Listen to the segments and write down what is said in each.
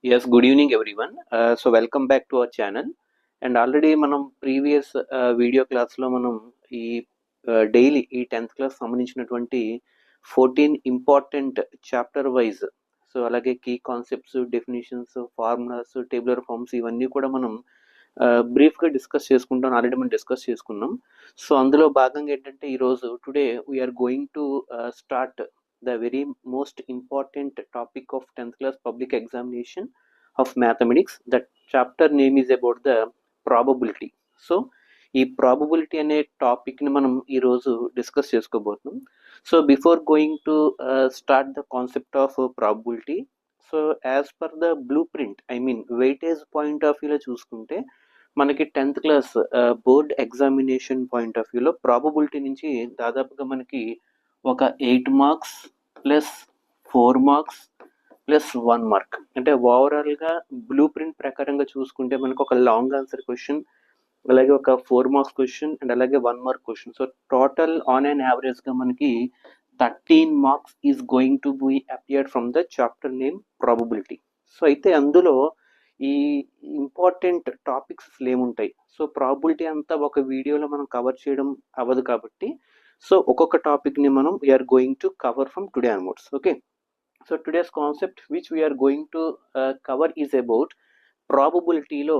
Yes, good evening everyone. So welcome back to our channel. And already మనం previous video క్లాస్లో మనం ఈ daily ఈ 10th క్లాస్ సంబంధించినటువంటి 14 ఇంపార్టెంట్ చాప్టర్ వైజ్ సో అలాగే key concepts, definitions, formulas, tabular forms ఇవన్నీ కూడా మనం బ్రీఫ్గా డిస్కస్ చేసుకుంటాం. ఆల్రెడీ మనం డిస్కస్ చేసుకున్నాం. సో అందులో భాగంగా ఏంటంటే ఈరోజు today we are going to start the very most important topic of 10th class public examination of mathematics. That chapter name is about the probability. So ఈ ప్రాబబిలిటీ అనే టాపిక్ని మనం ఈరోజు డిస్కస్ చేసుకోబోతున్నాం. So before going to start the concept of probability, so as per the blueprint weightage point of వ్యూలో చూసుకుంటే మనకి 10th class board examination point of వ్యూలో ప్రాబబిలిటీ నుంచి దాదాపుగా మనకి ఒక 8 marks plus 4 marks plus 1 mark, అంటే ఓవరాల్గా బ్లూ ప్రింట్ ప్రకారంగా చూసుకుంటే మనకు ఒక లాంగ్ ఆన్సర్ క్వశ్చన్, అలాగే ఒక 4 మార్క్స్ క్వశ్చన్ అండ్ అలాగే 1 mark question. So total on and యావరేజ్గా మనకి 13 marks is going to be appeared from the chapter name probability. So అయితే అందులో ఈ ఇంపార్టెంట్ టాపిక్స్ ఏముంటాయి, సో ప్రాబబిలిటీ అంతా ఒక వీడియోలో మనం కవర్ చేయడం అవ్వదు కాబట్టి సో ఒక్కొక్క టాపిక్ని మనం we are going to cover from today onwards. Okay, so today's concept which we are going to cover is about ప్రాబబిలిటీలో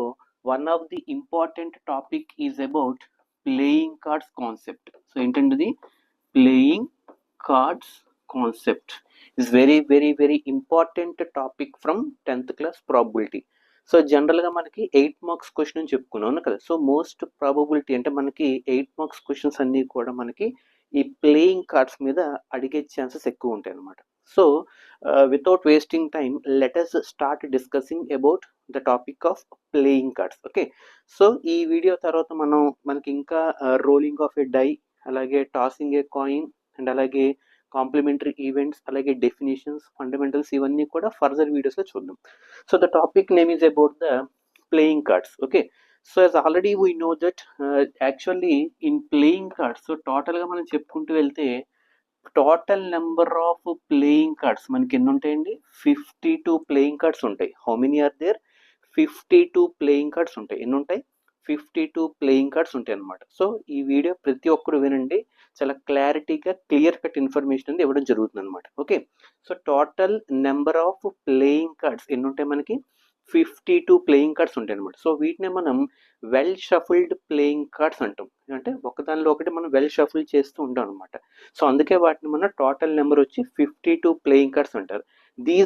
one of the important topic is about playing cards concept. So ఏంటంటే playing cards concept is very very very important topic from 10th class probability. So జనరల్గా మనకి 8 marks question అని చెప్పుకున్నాను కదా. So most probability అంటే మనకి 8 marks questions అన్నీ కూడా మనకి ఈ ప్లేయింగ్ కార్డ్స్ మీద అడిగే ఛాన్సెస్ ఎక్కువ ఉంటాయి అన్నమాట. So without wasting time let us start discussing about the topic of playing cards. Okay, so ఈ వీడియో తర్వాత మనకి ఇంకా రోలింగ్ ఆఫ్ ఏ డై, అలాగే టాసింగ్ ఏ కాయిన్ అండ్ అలాగే కాంప్లిమెంటరీ ఈవెంట్స్, అలాగే డెఫినేషన్స్, ఫండమెంటల్స్ ఇవన్నీ కూడా ఫర్దర్ వీడియోస్లో చూద్దాం. So the topic name is about the playing cards. Okay, so as already we know that actually in playing cards, so టోటల్గా మనం చెప్పుకుంటూ వెళ్తే total number of playing cards మనకి ఎన్ని ఉంటాయండి? 52 ప్లేయింగ్ కార్డ్స్ ఉంటాయి. How many are there? 52 playing cards ఉంటాయి. ఎన్ని ఉంటాయి? 52 ప్లేయింగ్ కార్డ్స్ ఉంటాయి అన్నమాట. సో ఈ వీడియో ప్రతి ఒక్కరు వినండి, చాలా క్లారిటీగా క్లియర్ కట్ ఇన్ఫర్మేషన్ అనేది ఇవ్వడం జరుగుతుంది అనమాట. Okay, so total number of playing cards ఎన్ని ఉంటాయి మనకి? 52 ప్లేయింగ్ కార్డ్స్ ఉంటాయి అనమాట. సో వీటిని మనం వెల్ షఫుల్డ్ ప్లేయింగ్ కార్డ్స్ అంటాం. అంటే ఒకదానిలో ఒకటి మనం వెల్ షఫుల్ చేస్తూ ఉంటాం అనమాట. సో అందుకే వాటిని మన టోటల్ నెంబర్ వచ్చి 52 ప్లేయింగ్ కార్డ్స్ అంటారు. దీస్